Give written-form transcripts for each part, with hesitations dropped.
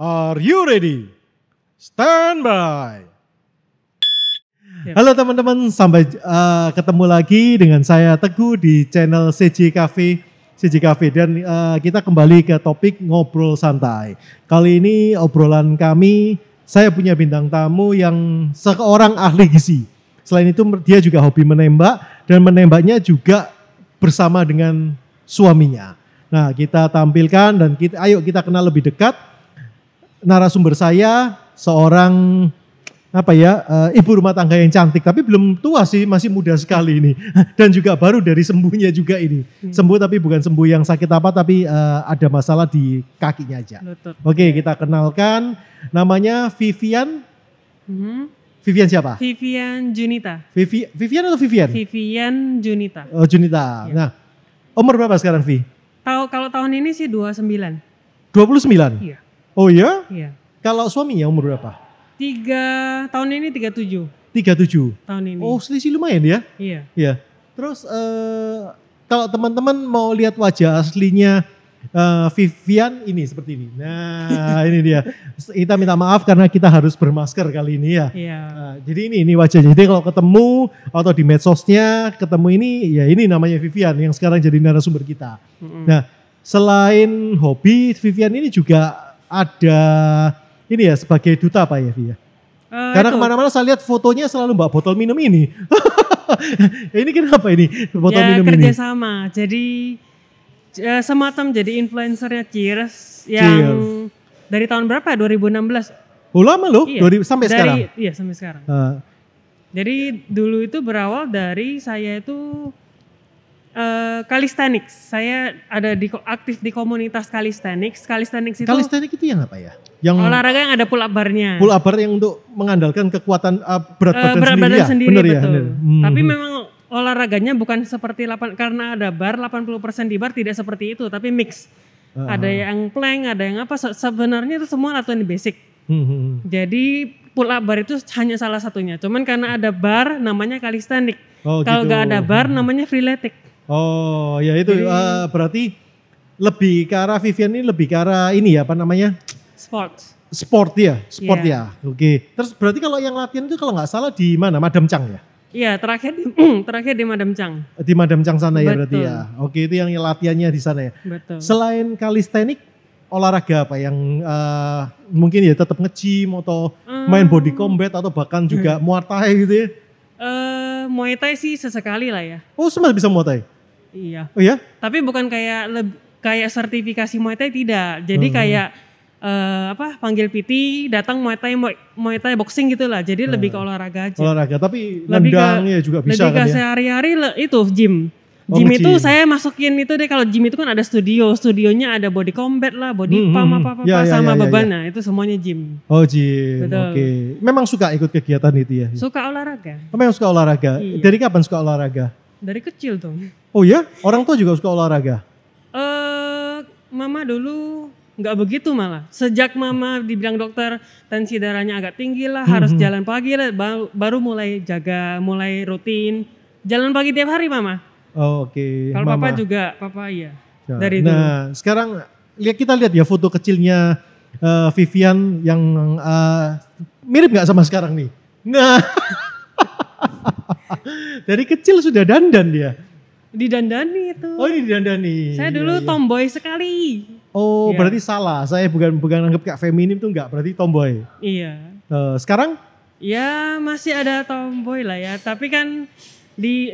Are you ready? Stand by. Yep. Halo teman-teman, sampai ketemu lagi dengan saya Teguh di channel CJ Cafe. Dan kita kembali ke topik ngobrol santai. Kali ini obrolan kami, saya punya bintang tamu yang seorang ahli gizi. Selain itu dia juga hobi menembak dan menembaknya juga bersama dengan suaminya. Nah, kita tampilkan dan ayo kita kenal lebih dekat. Narasumber saya seorang ibu rumah tangga yang cantik, tapi belum tua sih, masih muda sekali ini. Dan juga baru dari sembuhnya juga ini. Sembuh tapi bukan sembuh yang sakit apa, tapi ada masalah di kakinya aja. Lutut. Oke, kita kenalkan. Namanya Vivian. Vivian siapa? Vivian Junita. Vivian atau Vivian? Vivian Junita. Oh, Junita. Iya. Nah, umur berapa sekarang, Vi? Kalau tahun ini sih 29. 29? Iya. Oh iya? Iya. Kalau suaminya umur berapa? Tahun ini 37. 37? Tahun ini. Oh, selisih lumayan ya? Iya. Iya. Terus kalau teman-teman mau lihat wajah aslinya Vivian ini seperti ini. Nah, ini dia. Kita minta maaf karena kita harus bermasker kali ini ya. Iya. Nah, jadi ini wajahnya. Jadi kalau ketemu atau di medsosnya ketemu ini, ya ini namanya Vivian yang sekarang jadi narasumber kita. Nah, selain hobi, Vivian ini juga ada ini ya sebagai duta apa ya, Vi? Karena kemana-mana saya lihat fotonya selalu bawa botol minum ini. Ini kenapa ini botol minum ini? Kerjasama. Jadi semacam jadi influencernya Cheers yang dari tahun berapa? 2016. Oh lama loh, Iya. sampai sekarang? Iya sampai sekarang. Jadi dulu itu berawal dari saya itu calisthenics. Saya ada aktif di komunitas calisthenics. Calisthenics itu yang apa ya? Yang olahraga yang ada pull up bar-nya. Pull up bar yang untuk mengandalkan kekuatan berat badan sendiri. Bener betul. Ya? Tapi memang olahraganya bukan seperti karena ada bar 80% di bar tidak seperti itu, tapi mix. Ada yang plank, ada yang apa. Sebenarnya itu semua latihan basic. Jadi pull up bar itu hanya salah satunya. Cuman karena ada bar namanya calisthenics. Kalau nggak ada bar namanya freeletic. Oh ya itu berarti lebih ke arah Vivian ini lebih ke arah ini ya apa namanya? Sport ya. Oke. Terus berarti kalau yang latihan itu kalau nggak salah di mana? Madam Chang ya? Iya terakhir di Madam Chang. Di Madam Chang sana ya Betul. berarti ya. Oke itu yang latihannya di sana ya. Betul. Selain calisthenics olahraga apa yang mungkin ya tetap nge-gym atau main body combat atau bahkan juga Muay Thai gitu ya? Muay Thai sih sesekali lah ya. Oh semua bisa Muay Thai? Iya. Oh ya? Tapi bukan kayak sertifikasi Muay Thai tidak. Jadi kayak panggil PT datang Muay Thai boxing gitu lah. Jadi lebih ke olahraga aja. Olahraga tapi nendangnya juga bisa lebih kan ke ya? sehari-hari itu gym. Gym itu saya masukin itu deh, kalau gym itu kan ada studionya ada body combat lah, body pump apa sama beban. Nah itu semuanya gym. Oh gym, oke. Memang suka ikut kegiatan itu ya? Suka olahraga. Memang suka olahraga? Iya. Dari kapan suka olahraga? Dari kecil tuh. Oh ya? Orang tua juga suka olahraga? Mama dulu nggak begitu malah. Sejak mama dibilang dokter tensi darahnya agak tinggi lah, harus jalan pagi lah, baru mulai mulai rutin. Jalan pagi tiap hari mama. Oh, oke. Kalau papa juga, iya. Ya. Dari dulu. Nah sekarang kita lihat ya foto kecilnya Vivian yang mirip nggak sama sekarang nih? Nah, dari kecil sudah dandan dia. Didandani itu. Oh ini didandani. Saya dulu tomboy sekali. Oh berarti salah. Saya bukan anggap kayak feminim tuh enggak, berarti tomboy. Iya. Sekarang? Ya masih ada tomboy lah ya, tapi kan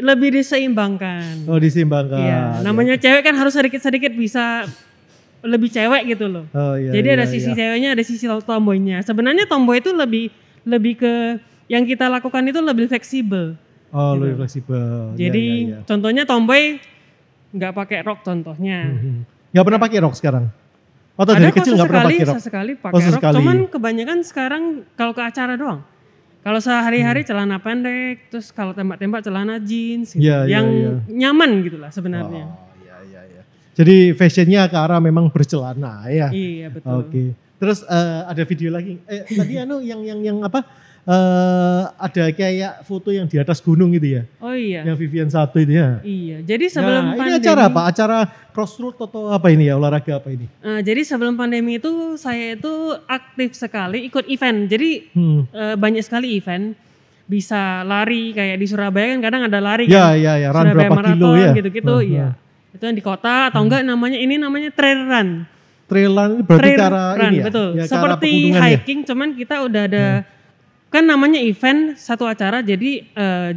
lebih diseimbangkan. Oh diseimbangkan. Iya, namanya cewek kan harus sedikit-sedikit bisa lebih cewek gitu loh. Oh, iya, jadi ada sisi ceweknya, ada sisi tomboynya. Sebenarnya tomboy itu lebih ke yang kita lakukan itu lebih fleksibel. Oh gitu. lebih fleksibel. Jadi contohnya tomboy nggak pakai rok contohnya. Nggak pernah pakai rok sekarang? Atau dari kecil nggak pernah pakai rok? Sesekali pakai rok, cuman kebanyakan sekarang kalau ke acara doang. Kalau sehari-hari celana pendek, terus kalau tembak-tembak celana jeans, gitu. Yang nyaman gitulah sebenarnya. Oh iya. Jadi fashionnya ke arah memang bercelana ya. Iya betul. Oke. Terus ada video lagi. Tadi yang apa? ada kayak foto yang di atas gunung gitu ya. Oh iya. Yang Vivian 1 itu ya. Iya, jadi sebelum pandemi. Ini acara apa? Acara crossroad atau apa ini ya, olahraga apa ini? Jadi sebelum pandemi itu saya itu aktif sekali ikut event. Jadi banyak sekali event. Bisa lari kayak di Surabaya kan kadang ada lari kan. Iya, run Surabaya berapa Marathon, kilo ya. Gitu-gitu iya. Itu yang di kota atau enggak ini namanya trail run. Trail run ini berarti trail cara run, ini ya? Betul. Ya, Seperti hiking cuman kita udah ada kan namanya event satu acara jadi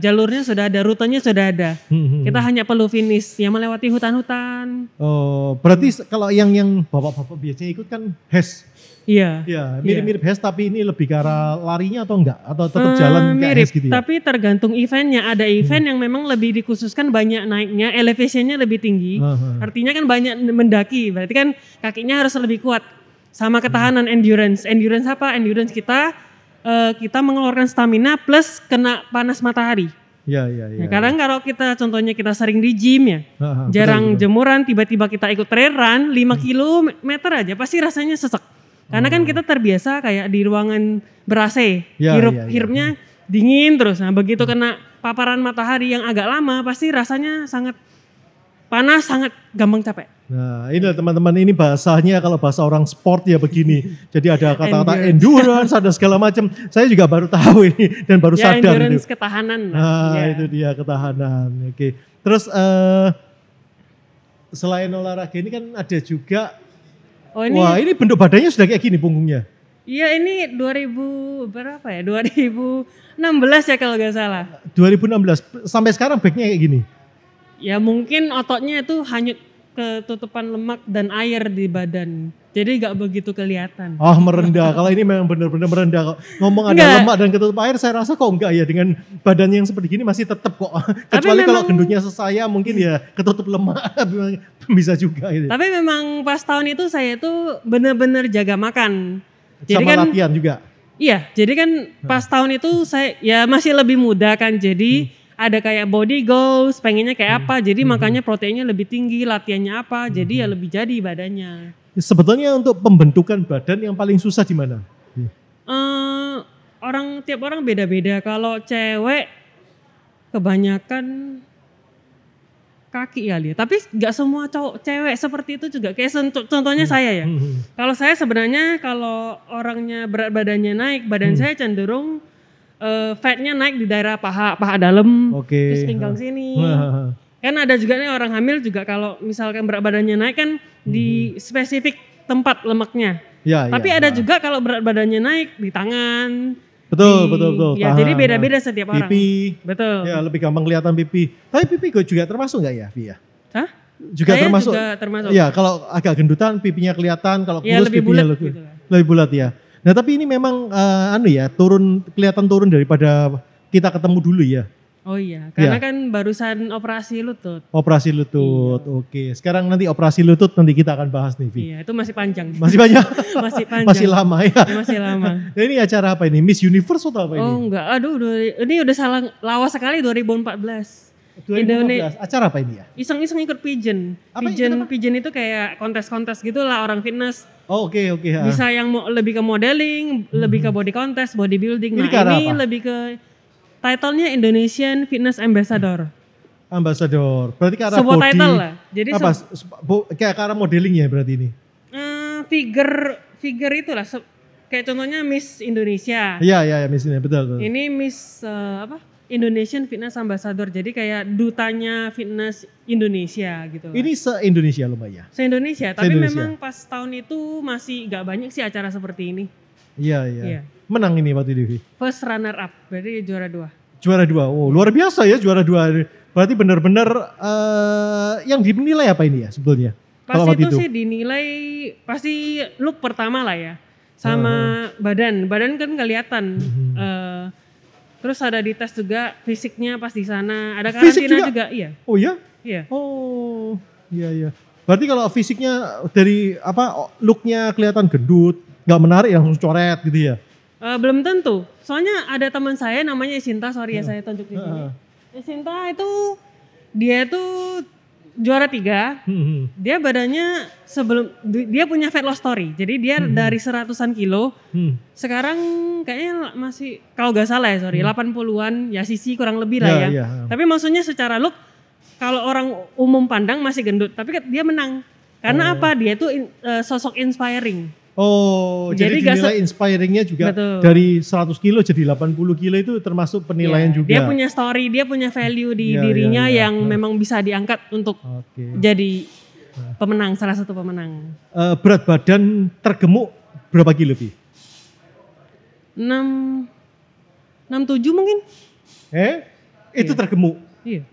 jalurnya sudah ada, rutenya sudah ada. Kita hanya perlu finish yang melewati hutan-hutan. Oh, berarti kalau yang bapak-bapak biasanya ikut kan HES. Iya. Iya, mirip-mirip HES tapi ini lebih ke arah larinya atau enggak? Atau tetap jalan kayak mirip, HES gitu ya? Tapi tergantung eventnya. Ada event yang memang lebih dikhususkan banyak naiknya, elevasinya lebih tinggi. Artinya kan banyak mendaki, berarti kan kakinya harus lebih kuat. Sama ketahanan endurance. Endurance apa? Endurance kita mengeluarkan stamina plus kena panas matahari. Iya. Kadang kalau kita contohnya kita sering di gym ya, jarang betul. Jemuran, tiba-tiba kita ikut trail run 5 kilometer aja pasti rasanya sesek. Karena kan kita terbiasa kayak di ruangan ber-AC, hirupnya dingin terus. Nah begitu kena paparan matahari yang agak lama pasti rasanya sangat panas, sangat gampang capek. Nah ini teman-teman, ini bahasanya kalau bahasa orang sport ya begini. Jadi ada kata-kata endurance, ada segala macam. Saya juga baru tahu ini dan baru sadar. Endurance itu. Ketahanan. Itu dia ketahanan. Oke. Terus selain olahraga ini kan ada juga, ini bentuk badannya sudah kayak gini punggungnya. Iya ini 2016 ya kalau nggak salah. 2016 sampai sekarang backnya kayak gini. Ya mungkin ototnya itu hanyut ketutupan lemak dan air di badan. Jadi gak begitu kelihatan. Oh merendah, kalau ini memang benar-benar merendah. Kok ngomong ada lemak dan ketutup air saya rasa kok enggak ya. Dengan badan yang seperti gini masih tetap kok. Kecuali kalau gendutnya sesaya mungkin ya ketutup lemak bisa juga. Gitu. Tapi memang pas tahun itu saya tuh benar-benar jaga makan. Jadi sama kan, latihan juga? Iya, jadi kan pas tahun itu saya ya masih lebih muda kan. Jadi ada kayak body goals, pengennya kayak apa, jadi makanya proteinnya lebih tinggi, latihannya apa, jadi ya lebih jadi badannya. Sebetulnya untuk pembentukan badan yang paling susah di mana? Tiap orang beda-beda. Kalau cewek kebanyakan kaki kali ya, tapi nggak semua cewek seperti itu juga. Kayak contohnya saya ya. Kalau saya sebenarnya kalau orangnya berat badannya naik, badan saya cenderung fatnya naik di daerah paha dalam, terus pinggang sini. Kan ada juga nih orang hamil juga kalau misalkan berat badannya naik kan di spesifik tempat lemaknya. Tapi ada juga kalau berat badannya naik di tangan. Betul. Ya jadi beda-beda setiap orang. Pipi. Betul. Ya lebih gampang kelihatan pipi. Tapi pipi juga termasuk nggak ya, Via? Hah? Juga termasuk. Iya, kalau agak gendutan pipinya kelihatan, kalau kurus pipinya lebih bulat ya. Nah tapi ini memang kelihatan turun daripada kita ketemu dulu ya. Oh iya, karena kan barusan operasi lutut. Operasi lutut, oke. Sekarang nanti operasi lutut nanti kita akan bahas nih, Vi. Iya, itu masih panjang. Masih banyak? Masih panjang. Masih lama ya? Masih lama. Nah, ini acara apa ini? Miss Universe atau apa ini? Oh enggak, ini udah salah lawas sekali 2014. 2014, acara apa ini ya? Iseng-iseng ikut pigeon. Pigeon itu kayak kontes-kontes gitu lah orang fitness. Oh oke. Bisa yang lebih ke modeling, lebih ke body contest, bodybuilding. Ini ini lebih ke title-nya Indonesian Fitness Ambassador. Berarti ke arah sebuah body. Title lah. Jadi kayak ke arah modeling ya berarti ini? Figure itulah. Kayak contohnya Miss Indonesia. Iya Miss ini betul. Ini Miss Indonesian Fitness Ambassador, jadi kayak dutanya fitness Indonesia gitu. Ini se-Indonesia loh Mbak ya? Se-Indonesia, tapi memang pas tahun itu masih gak banyak sih acara seperti ini. Iya. Menang ini waktu itu? First runner up, berarti juara 2. Juara 2, oh luar biasa ya juara 2. Berarti benar-benar yang dinilai apa ini ya sebetulnya? Pas itu sih dinilai pasti look pertama lah ya. Sama badan kan kelihatan. Terus ada di tes juga fisiknya pas di sana. Ada karantina juga, iya. Oh iya? Iya. Oh, iya. Berarti kalau fisiknya dari looknya kelihatan gendut, nggak menarik langsung coret gitu ya? Belum tentu. Soalnya ada teman saya namanya Sinta, sorry ya saya tunjuk di sini. Sinta itu dia tuh juara 3, dia badannya dia punya fat loss story. Jadi dia dari 100-an kilo, sekarang kayaknya masih, kalau gak salah ya 80-an, ya sisi kurang lebih lah ya. Tapi maksudnya secara look, kalau orang umum pandang masih gendut, tapi dia menang. Karena apa? Dia tuh sosok inspiring. Oh, jadi dinilai inspiringnya juga dari 100 kilo jadi 80 kilo itu termasuk penilaian juga. Dia punya story, dia punya value di dirinya yang memang bisa diangkat untuk jadi pemenang, salah satu pemenang. Berat badan tergemuk berapa kilo, Vi? 67 mungkin. Itu tergemuk? Iya.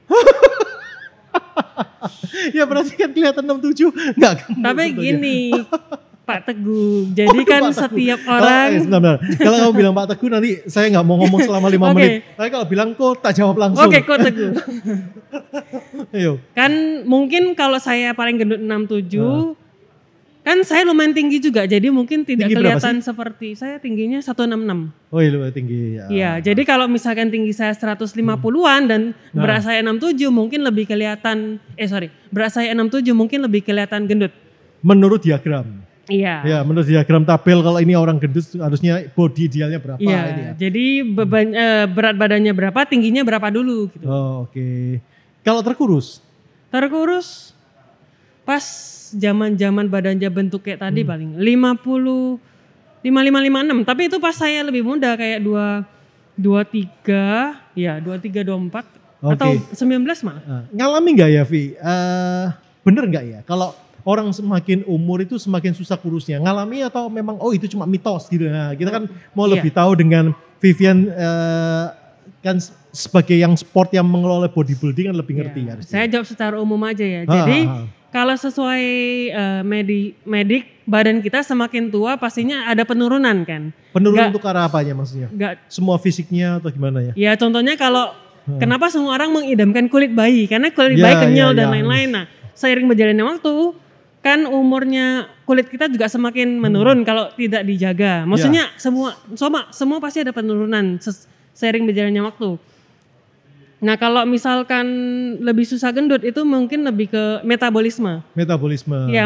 Ya berarti kan kelihatan 67, enggak gemuk. Tapi gini, Pak Teguh, jadi kan setiap orang. Sebentar. Kalau kamu bilang Pak Teguh nanti saya nggak mau ngomong selama 5 menit. Tapi kalau bilang kok tak jawab langsung. Oke, kok Teguh. Ayo. Kan mungkin kalau saya paling gendut 67, kan saya lumayan tinggi juga, jadi mungkin tidak kelihatan seperti saya tingginya 166. Oh iya lumayan tinggi ya. Iya, jadi kalau misalkan tinggi saya 150-an dan berat saya 67 mungkin lebih kelihatan, berat saya 67 mungkin lebih kelihatan gendut. Menurut diagram. Iya. Ya, menurut diagram tabel kalau ini orang gendut harusnya body idealnya berapa ini ya. Jadi berat badannya berapa, tingginya berapa dulu gitu. Oh, oke. Kalau terkurus? Terkurus pas zaman-zaman badannya bentuk kayak tadi paling 55, 56. Tapi itu pas saya lebih muda kayak 23, 24 atau 19 malah. Ngalami enggak ya, Vi? Bener enggak ya kalau orang semakin umur itu semakin susah kurusnya? Ngalami atau memang itu cuma mitos gitu? Nah, kita kan mau lebih tahu dengan Vivian kan sebagai yang sport yang mengelola bodybuilding kan lebih ngerti harusnya. Saya jawab secara umum aja ya. Jadi kalau sesuai medik badan kita semakin tua pastinya ada penurunan kan. Penurunan untuk arah apanya maksudnya? Semua fisiknya atau gimana ya? Ya contohnya kalau kenapa semua orang mengidamkan kulit bayi? Karena kulit bayi kenyal dan lain-lain. Nah seiring berjalannya waktu kan umurnya kulit kita juga semakin menurun kalau tidak dijaga. Maksudnya semua pasti ada penurunan seiring berjalannya waktu. Nah kalau misalkan lebih susah gendut itu mungkin lebih ke metabolisme. Ya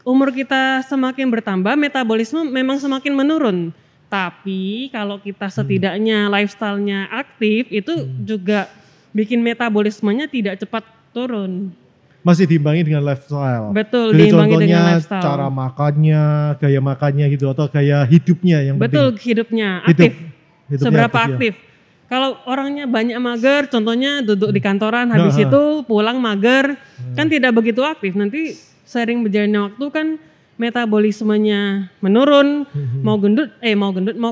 umur kita semakin bertambah metabolisme memang semakin menurun. Tapi kalau kita setidaknya lifestyle-nya aktif itu juga bikin metabolismenya tidak cepat turun. Masih diimbangi dengan lifestyle. Betul, jadi diimbangi dengan lifestyle. Cara makannya, gaya makannya gitu atau gaya hidupnya yang betul penting. Hidupnya aktif. Hidupnya seberapa aktif. Kalau orangnya banyak mager, contohnya duduk di kantoran habis itu pulang mager, kan tidak begitu aktif. Nanti sering berjalannya waktu kan metabolismenya menurun, mau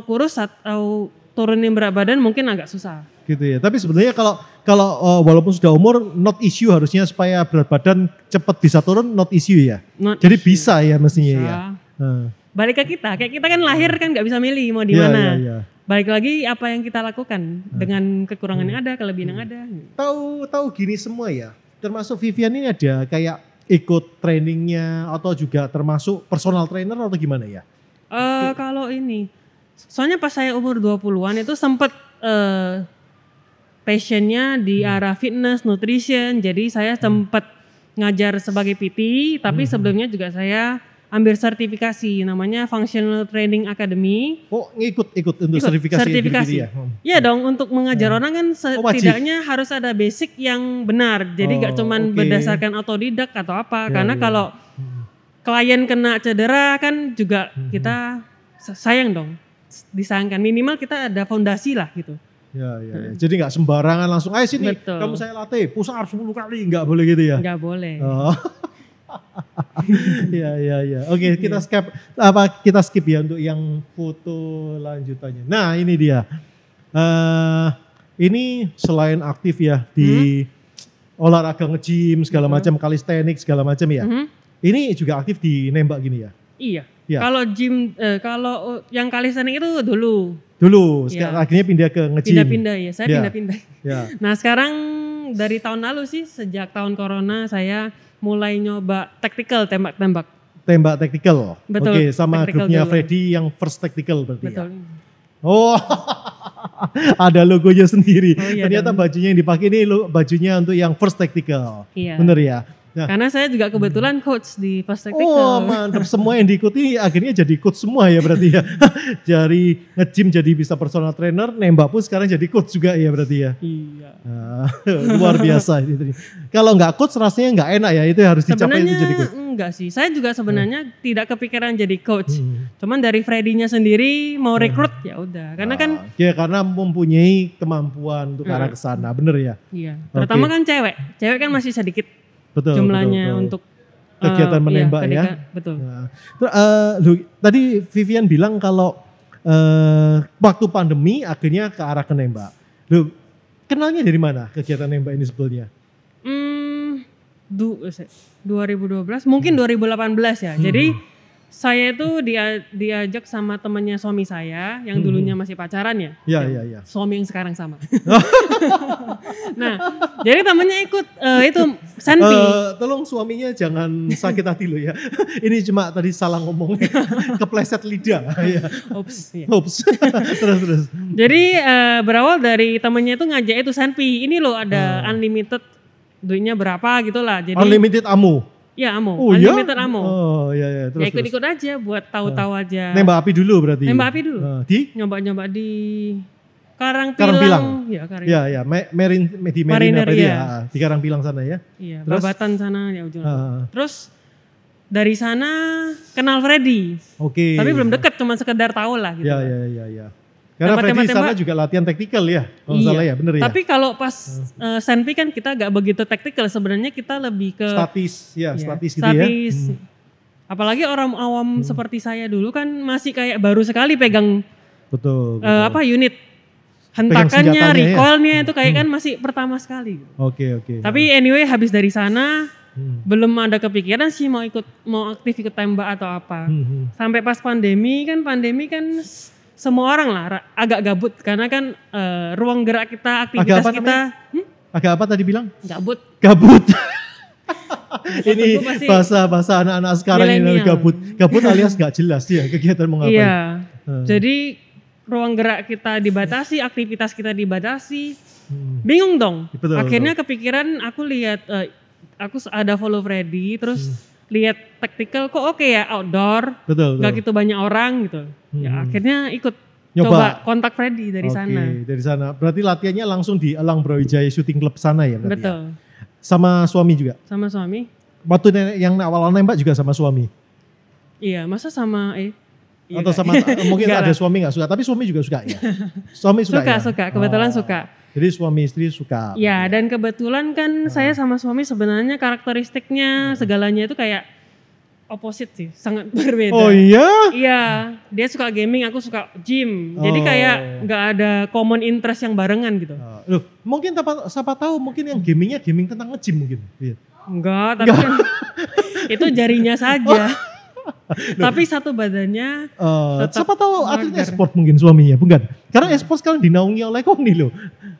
kurus atau turunin berat badan mungkin agak susah. Gitu ya. Tapi sebenarnya kalau walaupun sudah umur not issue harusnya supaya berat badan cepat bisa turun not issue ya. Jadi bisa ya mestinya ya. Balik ke kita, kayak kita kan lahir kan nggak bisa milih mau di mana. Balik lagi apa yang kita lakukan dengan kekurangan yang ada, kelebihan yang ada. Tahu gini semua ya. Termasuk Vivian ini ada kayak ikut trainingnya atau juga termasuk personal trainer atau gimana ya? Kalau ini, soalnya pas saya umur 20-an itu sempat passionnya di arah fitness, nutrition. Jadi saya sempat ngajar sebagai PT, tapi sebelumnya juga saya ambil sertifikasi namanya Functional Training Academy. Oh, ikut untuk sertifikasi. Ya? Iya dong, untuk mengajar orang kan setidaknya harus ada basic yang benar. Jadi gak cuman berdasarkan otodidak atau apa. Karena kalau klien kena cedera kan juga kita sayang dong. Disayangkan, minimal kita ada fondasi lah gitu. Ya. Jadi nggak sembarangan langsung, ayo sini, kamu saya latih, push up 10 kali, nggak boleh gitu ya? Nggak boleh. Ya. Oke, kita skip ya untuk yang foto lanjutannya. Nah ini dia, ini selain aktif ya di olahraga nge-gym segala macam, calisthenics segala macam ya. Ini juga aktif di nembak gini ya? Iya. Kalau gym, kalau yang calisthenics itu dulu, sekarang akhirnya pindah ke nge-gym. Pindah-pindah ya, saya pindah-pindah. Nah sekarang dari tahun lalu sih, sejak tahun corona saya mulai nyoba tactical, tembak-tembak. Tembak tactical? Betul. Oke, sama grupnya dulu. Freddy yang first tactical berarti. Betul. Ya? Oh, Ada logonya sendiri. Oh, iya Ternyata dong. bajunya yang dipakai ini bajunya untuk yang First Tactical. Iya. Bener ya? Nah, Karena saya juga kebetulan coach di First Tactical. oh mantap, semua yang diikuti akhirnya jadi coach semua ya berarti ya. Dari nge-gym jadi bisa personal trainer, nembak pun sekarang jadi coach juga ya berarti ya. Iya. Nah, luar biasa ini. Kalau nggak coach rasanya nggak enak ya, itu harus dicapai Sebenarnya itu jadi coach. enggak sih, saya juga sebenarnya tidak kepikiran jadi coach. Cuman dari Freddy-nya sendiri mau rekrut ya udah. Karena kan Ya karena mempunyai kemampuan untuk ke arah ke sana, bener ya? iya, terutama kan cewek kan masih sedikit Betul. jumlahnya betul. untuk Kegiatan menembak ya. Betul. Nah, tadi Vivian bilang kalau waktu pandemi akhirnya ke arah ke nembak. Loh, kenalnya dari mana kegiatan nembak ini sebetulnya? 2012, mungkin 2018 ya. Jadi saya itu diajak sama temannya suami saya yang dulunya masih pacaran ya. Iya. Suami yang sekarang sama. Nah, jadi temannya ikut itu Senpi. Tolong suaminya jangan sakit hati lo ya. Ini cuma tadi salah ngomong, kepleset lidah. Ya. Ops. Iya. Ops. terus. Jadi berawal dari temannya itu ngajak itu Senpi. Ini loh ada unlimited, duitnya berapa gitu lah. Jadi Unlimited ammo. ya ammo, Oh ya? unlimited ammo. Oh iya. Terus, Ya ikut-ikut aja buat tahu-tahu aja. Nembak api dulu berarti. Nembak api dulu. Di? Nyoba-nyoba di Karangpilang. Karangpilang. Ya, Ya. Di Mariner Mariner, tadi ya. ya. Di Karangpilang sana ya. Iya, Terus? Babatan sana ya ujung. Ah. Terus dari sana kenal Freddy. Oke. Tapi belum deket, cuma sekedar tahu lah gitu. Ya. Karena Freddy Tembak-tembak. sana juga latihan taktikal ya. Kalau salah ya, bener ya. Tapi kalau pas Senpi kan kita gak begitu taktikal, sebenarnya kita lebih ke statis ya, gitu statis. ya. Apalagi orang awam seperti saya dulu kan masih kayak baru sekali pegang Betul. unit hentakannya, senjatanya ya. recoilnya itu kayak kan masih pertama sekali. Oke. Tapi anyway habis dari sana belum ada kepikiran sih mau aktif ikut tembak atau apa. Sampai pas pandemi kan semua orang lah agak gabut karena kan ruang gerak kita, aktivitas Agak apa kita Agak apa tadi bilang? gabut. Gabut. Ini Pasti bahasa anak-anak sekarang ini milenial. gabut. Gabut alias gak jelas ya kegiatan mau ngapain. Iya. Jadi ruang gerak kita dibatasi, aktivitas kita dibatasi. Bingung dong. Betul, Akhirnya kepikiran aku lihat aku ada follow Freddy terus lihat taktikal kok oke ya outdoor. Betul. Gak gitu banyak orang gitu. Ya akhirnya ikut Nyoba. coba kontak Freddy dari Oke, sana. dari sana. Berarti latihannya langsung di Elang Brawijaya Shooting Club sana ya berarti. Betul. Ya? Sama suami juga. Sama suami. Waktu yang awal nembak juga sama suami. Iya, masa sama iya Atau sama mungkin Enggak ada lah. suami nggak suka, tapi suami juga suka ya. Suami suka ya. suka, kebetulan suka. Jadi suami istri suka. Ya, dan kebetulan kan saya sama suami sebenarnya karakteristiknya segalanya itu kayak opposite sih, sangat berbeda. Oh iya? Iya, dia suka gaming, aku suka gym. Jadi kayak nggak ada common interest yang barengan gitu. Loh, mungkin siapa tahu mungkin yang gamingnya gaming tentang nge-gym mungkin. Iya. Enggak, tapi kan itu jarinya saja. Tapi satu badannya tetap siapa tahu atlet mager. e-sport mungkin suaminya, bukan? Karena e-sport sekarang dinaungi oleh Kongni loh.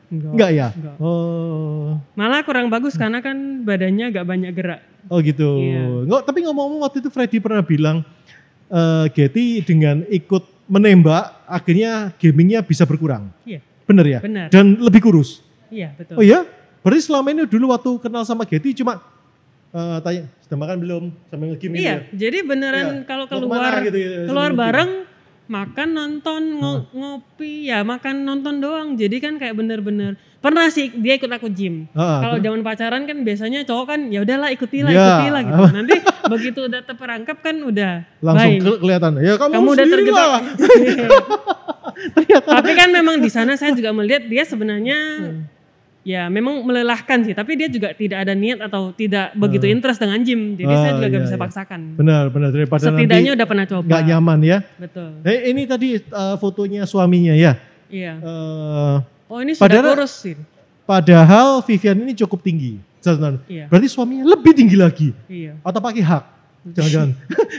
Enggak ya? Enggak. Oh. Malah kurang bagus karena kan badannya gak banyak gerak. Oh gitu. Iya. Nggak, tapi ngomong-ngomong waktu itu Freddy pernah bilang Getty dengan ikut menembak akhirnya gamingnya bisa berkurang. Iya. Bener ya? Benar. Dan lebih kurus. Iya, betul. Oh iya? Berarti selama ini dulu waktu kenal sama Getty cuma tanya, sudah makan belum? Sambil nge-game gitu Iya, ya? jadi beneran Iya. kalau Mau kemana keluar gitu ya, keluar sambil bareng makan nonton ngopi ya makan nonton doang. Jadi kan kayak bener-bener pernah sih dia ikut aku gym. Kalau zaman pacaran kan biasanya cowok kan ya udahlah ikutilah gitu. Nanti begitu udah terperangkap kan udah langsung bye. kelihatan. Ya kamu udah sendiri terjebak. lah. Ternyata. Tapi kan memang di sana saya juga melihat dia sebenarnya ya memang melelahkan sih, tapi dia juga tidak ada niat atau tidak begitu interest dengan gym. Jadi saya juga gak bisa paksakan. Benar daripada setidaknya nanti udah pernah coba. Gak nyaman ya. Betul. Ini tadi fotonya suaminya ya. Iya. Oh ini sudah kurus sih. Padahal Vivian ini cukup tinggi. Iya. Berarti suaminya lebih tinggi lagi. Iya. Atau pakai hak? Jangan-jangan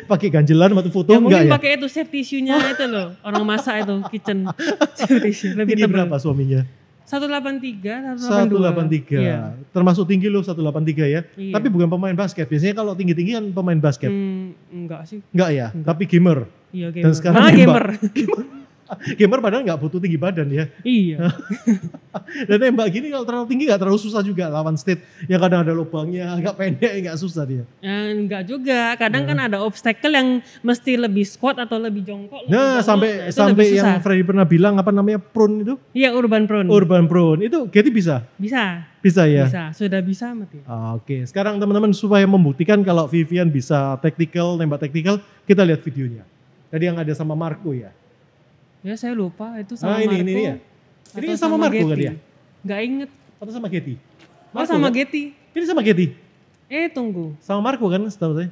pakai ganjelan waktu foto ya, enggak ya? Mungkin pakai itu safety tissue-nya itu loh. Orang masak itu kitchen safety tissue lebih Tinggi tebal. berapa suaminya? 183, 183. Iya. Termasuk tinggi lo 183 ya. Iya. Tapi bukan pemain basket. Biasanya kalau tinggi-tinggi kan pemain basket. Enggak sih. Enggak ya, tapi gamer. Iya gamer. Dan sekarang Malah nembak. gamer. Gamer padahal nggak butuh tinggi badan ya. Iya. Dan nembak gini kalau terlalu tinggi nggak terlalu susah juga lawan state yang kadang ada lubangnya, agak pendek nggak susah dia. Enggak juga, kadang kan ada obstacle yang mesti lebih squat atau lebih jongkok. Nah sampai yang Freddy pernah bilang apa namanya prone itu? Iya urban prone. Urban prone itu Getty bisa? Bisa ya? Bisa, sudah bisa mati. Oke, sekarang teman-teman supaya membuktikan kalau Vivian bisa tactical, nembak tactical, kita lihat videonya. Tadi yang ada sama Marco ya? Ya saya lupa itu sama Marco. Ini ya? Ini sama Marco kan dia? Gak inget. Atau sama Getty? Marco, sama kan? Getty. Ini sama Getty? Tunggu. Sama Marco kan setahu saya?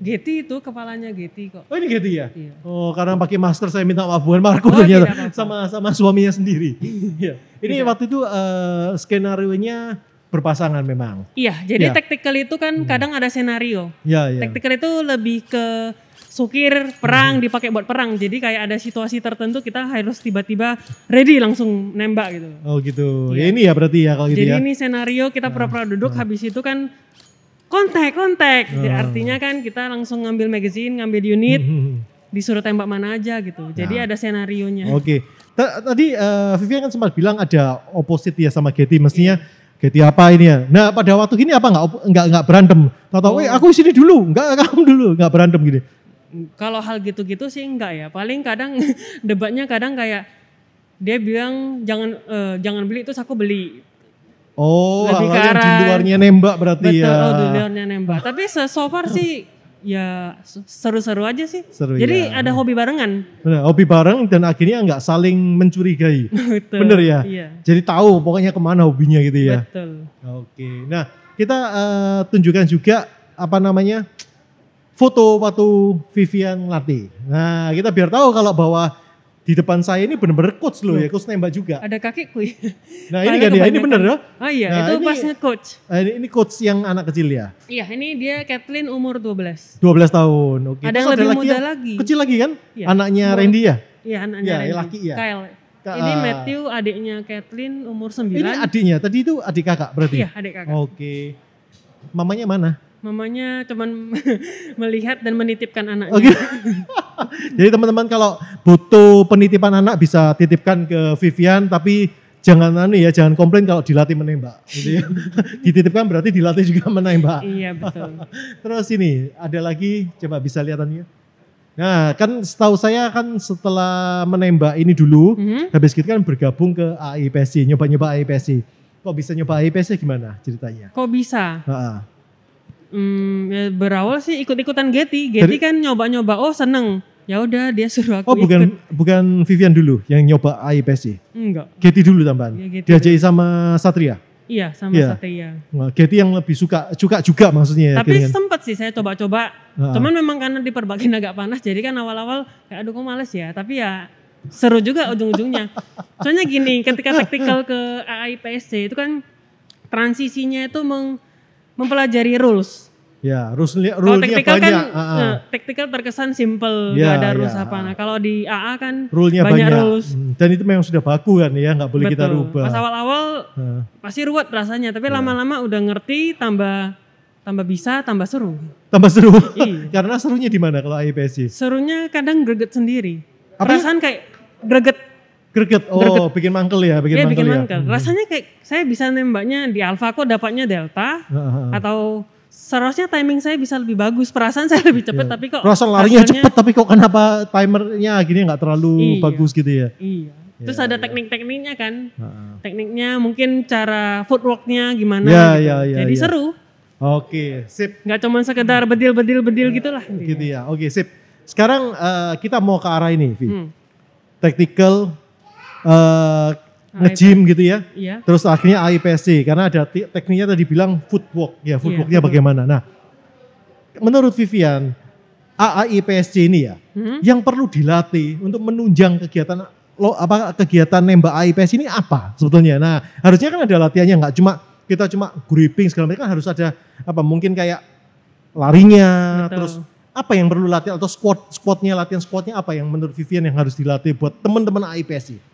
Getty itu kepalanya Getty kok. Oh ini Getty ya? Iya. Oh karena pakai masker saya minta maaf bukan Marco ternyata. Sama suaminya sendiri. Iya. Ini waktu itu skenario-nya berpasangan memang. Iya, jadi tactical itu kan kadang ada senario. Iya. Tactical itu lebih ke sukir perang dipakai buat perang. Jadi kayak ada situasi tertentu kita harus tiba-tiba ready langsung nembak gitu. Oh gitu. Ya ini ya berarti ya kalau gitu ya. Jadi ini senario kita pura-pura duduk habis itu kan kontak. Jadi artinya kan kita langsung ngambil magazine, ngambil unit, disuruh tembak mana aja gitu. Jadi ada senarionya. Oke. Tadi Vivian kan sempat bilang ada opposite ya sama Getty mestinya. Getty apa ini ya? Nah pada waktu gini apa nggak berantem? Tahu-tahu, aku sini dulu, kamu dulu, nggak berantem gini. Kalau hal gitu-gitu sih enggak ya. Paling kadang debatnya kadang kayak dia bilang jangan beli terus aku beli. Oh, lebih ke arah di luarnya nembak berarti. Betul, ya. Oh, di luarnya nembak. Tapi so far sih ya seru-seru aja sih. Seru, jadi ada hobi barengan. Benar, hobi bareng dan akhirnya nggak saling mencurigai. Betul. Bener ya? Iya. Jadi tahu pokoknya kemana hobinya gitu ya. Betul. Oke, nah kita tunjukkan juga apa namanya foto waktu Vivian latih. Nah kita biar tahu kalau bahwa di depan saya ini benar-benar coach loh ya, coach nembak juga. Ada kakiku ya. Nah ini kan ya, ini bener ya. Oh iya, nah, itu pas nge-coach. Ini coach yang anak kecil ya? Iya, ini dia Kathleen umur 12. 12 tahun, oke. Ada yang lebih muda lagi. Kecil lagi kan? Ya. Anaknya Randy ya? Iya, anaknya Randy. Laki ya? Kyle. Ini Matthew, adiknya Kathleen umur 9. Ini adiknya, tadi itu adik kakak berarti? Iya, adik kakak. Oke. Mamanya mana? Mamanya cuman melihat dan menitipkan anaknya. Okay. Jadi teman-teman kalau butuh penitipan anak bisa titipkan ke Vivian, tapi jangan jangan komplain kalau dilatih menembak. Gitu ya. Dititipkan berarti dilatih juga menembak. Iya betul. Terus ini ada lagi, coba bisa lihatannya. Nah kan setahu saya kan setelah menembak ini dulu, habis itu kan bergabung ke AIPSC, nyoba-nyoba AIPSC. Kok bisa nyoba AIPSC gimana ceritanya? Kok bisa? Ya berawal sih ikut-ikutan Getty kan nyoba-nyoba, oh seneng. Ya udah dia suruh aku bukan Vivian dulu yang nyoba AIPSC? Enggak. Getty dulu tambahan? Ya, diajari sama Satria? Iya sama Satria. Getty yang lebih suka juga maksudnya. Tapi sempet sih saya coba-coba, cuman memang karena diperbakin agak panas jadi kan awal-awal kayak aduh kok males ya. Tapi ya seru juga ujung-ujungnya. Soalnya gini, ketika tactical ke AIPSC itu kan transisinya itu mempelajari rules. Ya, rulesnya banyak. Kan tactical terkesan simple, gak ada rules apa. Nah kalau di AA kan rulesnya banyak rules. Dan itu memang sudah baku kan ya, gak boleh kita rubah. Pas awal-awal pasti ruwet rasanya, tapi lama-lama udah ngerti, tambah bisa, tambah seru. Tambah seru? Iya. Karena serunya di mana kalau AIPSC? Serunya kadang greget sendiri. Perasaan kayak greget. Bikin mangkel ya? Bikin mangkel. Rasanya kayak saya bisa nembaknya di Alpha kok dapatnya Delta, atau seharusnya timing saya bisa lebih bagus. Perasaan saya lebih cepat tapi kok perasaan larinya cepat tapi kok kenapa timernya gini gak terlalu bagus gitu ya? Iya. Terus ada teknik-tekniknya kan. Tekniknya mungkin cara footworknya gimana gitu. Jadi seru. Oke, sip. Gak cuma sekedar bedil gitulah. Gitu ya. Oke, sip. Sekarang kita mau ke arah ini, Vi. Tactical nge-gym gitu ya. Iya. Terus akhirnya AIPSC karena ada tekniknya tadi bilang footwork ya, footworknya bagaimana. Nah, menurut Vivian AIPSC ini ya, yang perlu dilatih untuk menunjang kegiatan nembak AIPSC ini apa sebetulnya? Nah, harusnya kan ada latihannya, nggak kita cuma gripping segala macam, kan harus ada mungkin kayak larinya. Betul. Terus apa yang perlu latihan atau latihan squatnya apa yang menurut Vivian yang harus dilatih buat teman-teman AIPSC?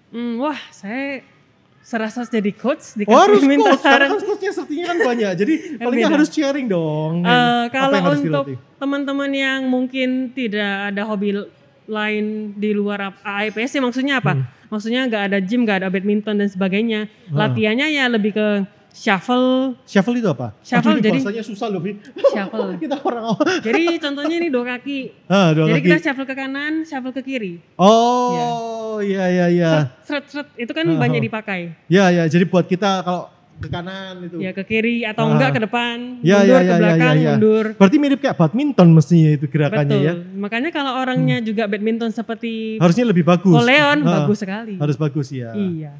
Wah, saya serasa jadi coach harus minta coach, saran. Karena kan coachnya sepertinya kan banyak, jadi palingnya harus sharing dong. Kalau untuk teman-teman yang mungkin tidak ada hobi lain di luar AIPSC maksudnya apa? Maksudnya nggak ada gym, nggak ada badminton dan sebagainya. Latihannya ya lebih ke shuffle. Shuffle itu apa? Shuffle jadi bahasanya susah loh, Bi. Shuffle. Kita orang Jadi contohnya ini 2 kaki. Dua jadi kaki. kita shuffle ke kanan, shuffle ke kiri. Oh, iya. Seret itu kan banyak dipakai. Iya. Jadi buat kita kalau ke kanan itu. Ya ke kiri atau enggak ke depan, Ya, mundur ke belakang, mundur. Berarti mirip kayak badminton mestinya itu gerakannya. Betul. Ya. Makanya kalau orangnya juga badminton seperti harusnya lebih bagus. Koleon bagus sekali. Harus bagus ya. Iya.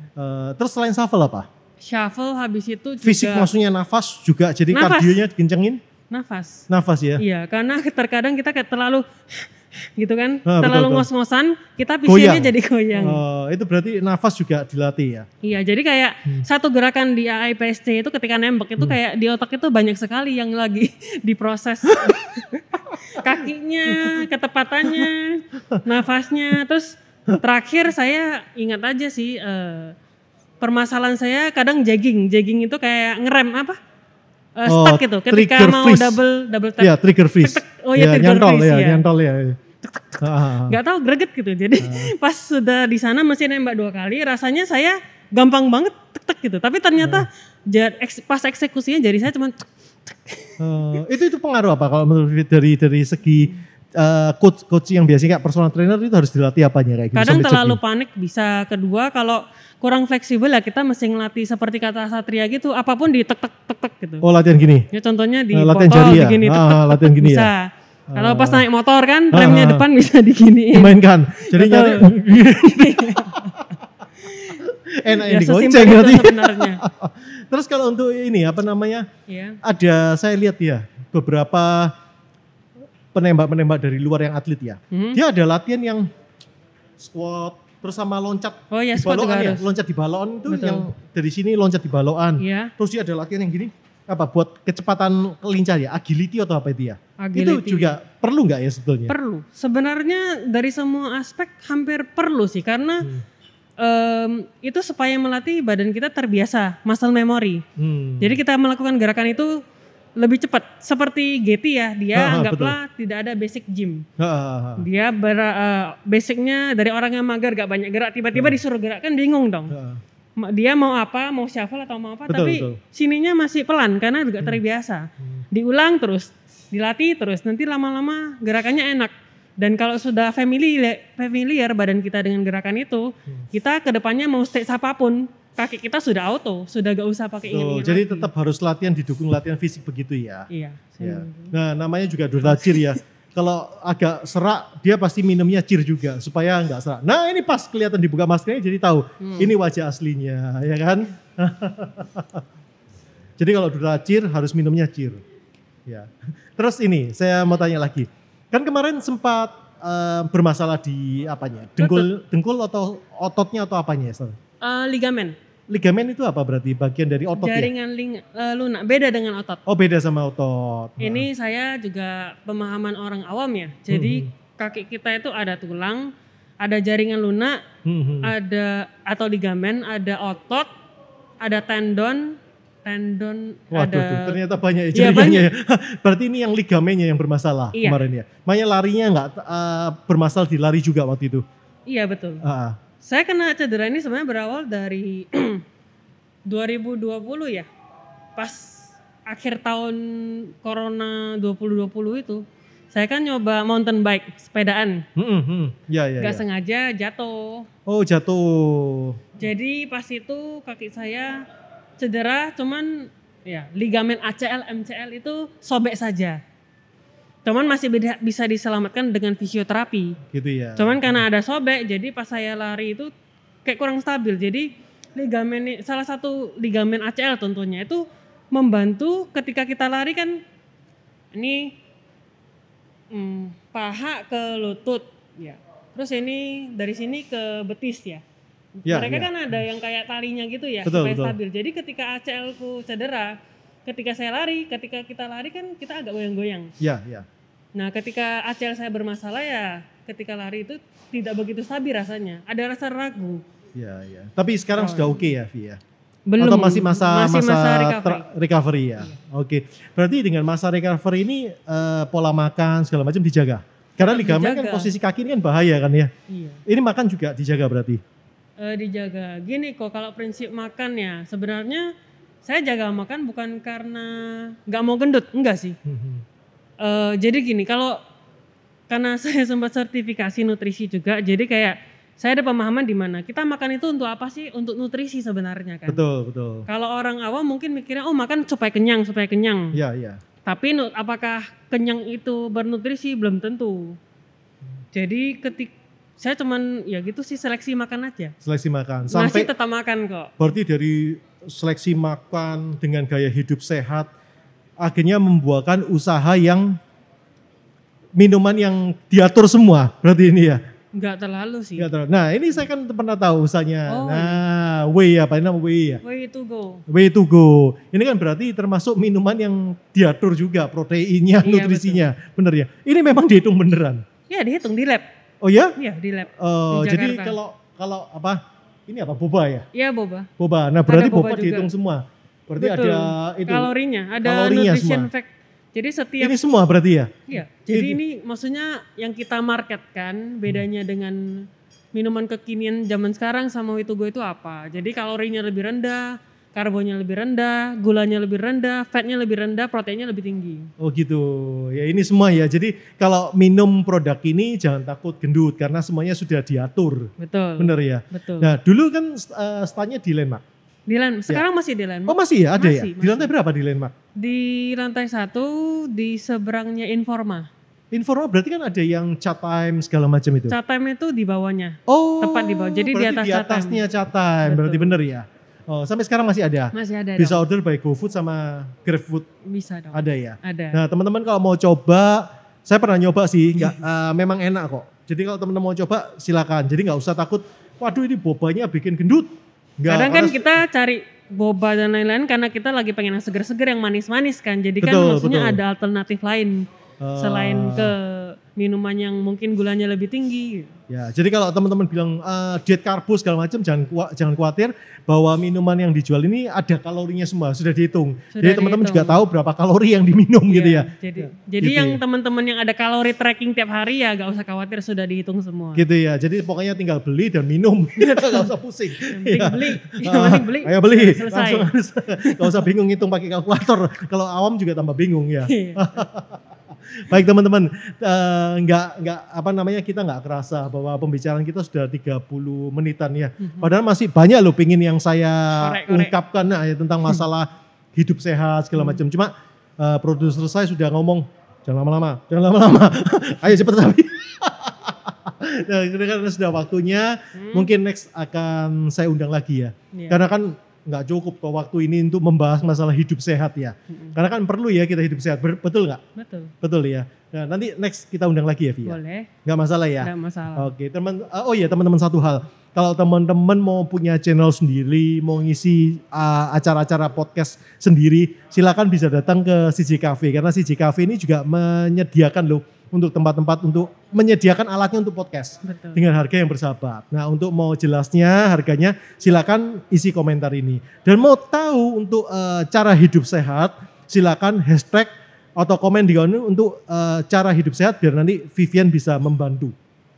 Terus selain shuffle apa? Shuffle habis itu juga Fisik maksudnya nafas juga, jadi Nafas. kardionya dikencengin? Nafas ya? Iya, karena terkadang kita kayak terlalu gitu kan, betul. terlalu ngos-ngosan, kita visinya jadi goyang. Itu berarti nafas juga dilatih ya? Iya, jadi kayak satu gerakan di AIPSC itu ketika nembak itu kayak di otak itu banyak sekali yang lagi diproses. Kakinya, ketepatannya, nafasnya, terus terakhir saya ingat aja sih permasalahan saya kadang jogging itu kayak ngerem apa? Stuck gitu. Ketika mau freeze. double tap. Iya, trigger freeze. Oh iya, trigger freeze ya. Nyantol ya. Gak tahu greget gitu. Jadi pas sudah di sana masih nembak 2 kali, rasanya saya gampang banget tek gitu. Tapi ternyata pas eksekusinya jari saya cuma itu pengaruh apa kalau menurut dari segi coach yang biasanya kayak personal trainer itu harus dilatih apanya kayak gitu? Kadang terlalu panik bisa. Kedua kalau kurang fleksibel ya kita mesti ngelatih seperti kata Satria gitu, apapun di tek gitu. Oh, latihan gini? Ya contohnya di latihan botol jari ya? digini latihan gini bisa. Ya? Kalau pas naik motor kan remnya depan bisa diginiin. Dimainkan. Jadi nyari enak ya, ini gonceng itu sebenarnya. Terus kalau untuk ini apa namanya? Ya. Ada saya lihat ya beberapa penembak dari luar yang atlet ya. Dia ada latihan yang squat terus sama loncat di baloan ya. Loncat di baloan itu yang dari sini loncat di baloan. Ya. Terus dia ada latihan yang gini. Apa buat kecepatan lincah ya? Agility atau apa itu ya? Agility. Itu juga perlu nggak ya sebetulnya? Perlu. Sebenarnya dari semua aspek hampir perlu sih karena itu supaya melatih badan kita terbiasa muscle memory. Jadi kita melakukan gerakan itu lebih cepat. Seperti Getty ya, dia anggaplah tidak ada basic gym. Dia basicnya dari orang yang mager gak banyak gerak, tiba-tiba disuruh gerak kan bingung dong. Dia mau apa, mau shuffle atau mau apa, tapi sininya masih pelan karena juga terbiasa. Diulang terus, dilatih terus, nanti lama-lama gerakannya enak. Dan kalau sudah familiar badan kita dengan gerakan itu, kita kedepannya mau stage apapun, kaki kita sudah auto, sudah gak usah pakai ini. Jadi tetap harus latihan didukung latihan fisik begitu ya. Iya. Ya. Nah namanya juga Dortacir ya. Kalau agak serak dia pasti minumnya cir juga supaya nggak serak. Nah ini pas kelihatan dibuka maskernya jadi tahu ini wajah aslinya ya kan. Jadi kalau Dortacir harus minumnya cir. Ya. Terus ini saya mau tanya lagi. Kan kemarin sempat bermasalah di apanya? Dengkul atau ototnya atau apanya? Ligamen. Ligamen itu apa berarti? Bagian dari otot Jaringan lunak, beda dengan otot. Oh beda sama otot. Ini saya juga pemahaman orang awam ya. Jadi kaki kita itu ada tulang, ada jaringan lunak, ada atau ligamen, ada otot, ada tendon. Waduh, ada. Ternyata banyak ya jaringannya ya. Berarti ini yang ligamennya yang bermasalah kemarin ya. Makanya larinya nggak bermasalah di lari juga waktu itu. Iya betul. Saya kena cedera ini sebenarnya berawal dari 2020 ya. Pas akhir tahun Corona 2020 itu, saya kan nyoba mountain bike, sepedaan. Gak sengaja jatuh. Oh jatuh. Jadi pas itu kaki saya cedera, cuman ya ligamen ACL, MCL itu sobek saja. Cuman masih bisa diselamatkan dengan fisioterapi. Gitu ya. Cuman karena ada sobek, jadi pas saya lari itu kayak kurang stabil. Jadi ligamen, salah satu ligamen ACL tentunya itu membantu ketika kita lari kan ini paha ke lutut, ya. Terus ini dari sini ke betis ya. Mereka kan ada yang kayak talinya gitu ya supaya stabil. Jadi ketika ACL ku cedera, ketika kita lari kan kita agak goyang-goyang. Iya. Nah ketika ACL saya bermasalah ya ketika lari itu tidak begitu stabil rasanya. Ada rasa ragu. Iya. Tapi sekarang sudah oke ya Vi ya? Belum. Atau masih masa recovery. Ya? Oke. Berarti dengan masa recovery ini pola makan segala macam dijaga? Karena ligamen kan posisi kaki ini kan bahaya kan ya. Iya. Ini makan juga dijaga berarti? Dijaga. Gini kok kalau prinsip makan ya sebenarnya saya jaga makan bukan karena nggak mau gendut, enggak sih. Jadi gini, karena saya sempat sertifikasi nutrisi juga, jadi kayak saya ada pemahaman di mana kita makan itu untuk apa sih? Untuk nutrisi sebenarnya kan. Betul. Kalau orang awam mungkin mikirnya makan supaya kenyang. Iya. Tapi apakah kenyang itu bernutrisi? Belum tentu. Jadi saya cuman ya gitu sih seleksi makan aja. Seleksi makan. Masih tetap makan kok. Berarti dari seleksi makan dengan gaya hidup sehat akhirnya membuahkan usaha yang minuman yang diatur semua. Berarti ini ya. Enggak terlalu sih. Nah ini saya kan pernah tahu usahanya. Whey apa nama Whey ya? Whey to go. Whey to go. Ini kan berarti termasuk minuman yang diatur juga proteinnya, nutrisinya. Betul. Bener ya? Ini memang dihitung beneran? Ya dihitung di lab. Oh ya? Iya di lab. Jadi kalau apa? Ini apa? Boba ya? Iya boba. Nah berarti boba dihitung semua. Berarti betul. Ada itu. Kalorinya, ada nutrition semua. fact. Jadi setiap ini semua berarti ya? Iya. Jadi ini maksudnya yang kita marketkan bedanya dengan minuman kekinian zaman sekarang sama Whey to go itu apa? Jadi kalorinya lebih rendah, karbonnya lebih rendah, gulanya lebih rendah, fatnya lebih rendah, proteinnya lebih tinggi. Oh gitu. Ya ini semua ya. Jadi kalau minum produk ini jangan takut gendut karena semuanya sudah diatur. Betul. Bener ya? Betul. Nah dulu kan stand-nya di Landmark. Sekarang masih di Landmark. Oh masih ya? Ada masih, ya? Di lantai berapa di Landmark? Di lantai 1 di seberangnya Informa. Informa berarti kan ada yang chat time segala macam itu? Chat time itu di bawahnya. Oh. Tepat di bawah. Jadi di atasnya chat time. Berarti bener ya? Oh, sampai sekarang masih ada? Masih ada. Bisa order by GoFood sama GrabFood? Bisa dong. Ada ya? Ada. Nah teman-teman kalau mau coba, saya pernah nyoba sih, memang enak kok. Jadi kalau teman-teman mau coba silakan. Jadi nggak usah takut, waduh ini bobanya bikin gendut. Kadang kan kita cari boba dan lain-lain karena kita lagi pengen yang seger-seger, yang manis-manis kan. Jadi kan maksudnya ada alternatif lain selain ke minuman yang mungkin gulanya lebih tinggi. Ya, jadi kalau teman-teman bilang diet karbo segala macam, jangan khawatir bahwa minuman yang dijual ini ada kalorinya semua, sudah dihitung. Jadi teman-teman juga tahu berapa kalori yang diminum gitu ya. Jadi gitu yang teman-teman yang ada kalori tracking tiap hari ya gak usah khawatir, sudah dihitung semua. Gitu ya, jadi pokoknya tinggal beli dan minum, gak usah pusing. Yang penting beli. Ayo beli, selesai. Gak usah bingung ngitung pakai kalkulator, kalau awam juga tambah bingung ya. Baik teman-teman, kita nggak kerasa bahwa pembicaraan kita sudah 30 menitan ya. Padahal masih banyak loh pingin yang saya ungkapkan tentang masalah hidup sehat segala macam. Cuma produser saya sudah ngomong jangan lama-lama, ayo cepet tapi. Nah, karena sudah waktunya, mungkin next akan saya undang lagi ya. Karena kan nggak cukup kok waktu ini untuk membahas masalah hidup sehat ya. Karena kan perlu ya kita hidup sehat, betul nggak? Betul ya. Nah, nanti next kita undang lagi ya Via. Boleh. Nggak masalah ya? Nggak masalah. Oke teman-teman satu hal. Kalau teman-teman mau punya channel sendiri, mau ngisi acara-acara podcast sendiri, silakan bisa datang ke CJ Cafe. Karena CJ Cafe ini juga menyediakan loh untuk tempat-tempat untuk menyediakan alatnya untuk podcast. Betul. Dengan harga yang bersahabat. Nah untuk mau jelasnya harganya silakan isi komentar ini. Dan mau tahu untuk cara hidup sehat silakan hashtag atau komen di sana untuk cara hidup sehat biar nanti Vivian bisa membantu.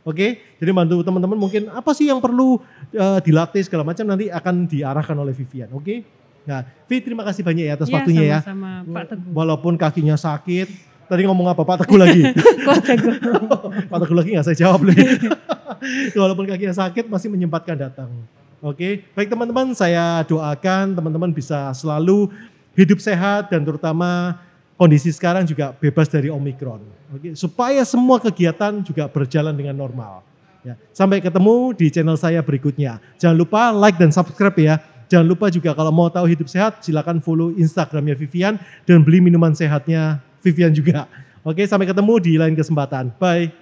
Oke, jadi bantu teman-teman mungkin apa sih yang perlu dilatih segala macam nanti akan diarahkan oleh Vivian. Oke. Nah Vi terima kasih banyak ya atas waktunya sama-sama, ya. Pak Teguh. Walaupun kakinya sakit. Tadi ngomong apa Pak Teguh lagi? Pak Teguh lagi gak saya jawab nih. Walaupun kakinya sakit masih menyempatkan datang. Oke, baik teman-teman saya doakan teman-teman bisa selalu hidup sehat dan terutama kondisi sekarang juga bebas dari Omikron. Oke, supaya semua kegiatan juga berjalan dengan normal. Ya, sampai ketemu di channel saya berikutnya. Jangan lupa like dan subscribe ya. Jangan lupa juga kalau mau tahu hidup sehat silakan follow Instagramnya Vivian dan beli minuman sehatnya Vivian juga. Oke, sampai ketemu di lain kesempatan. Bye.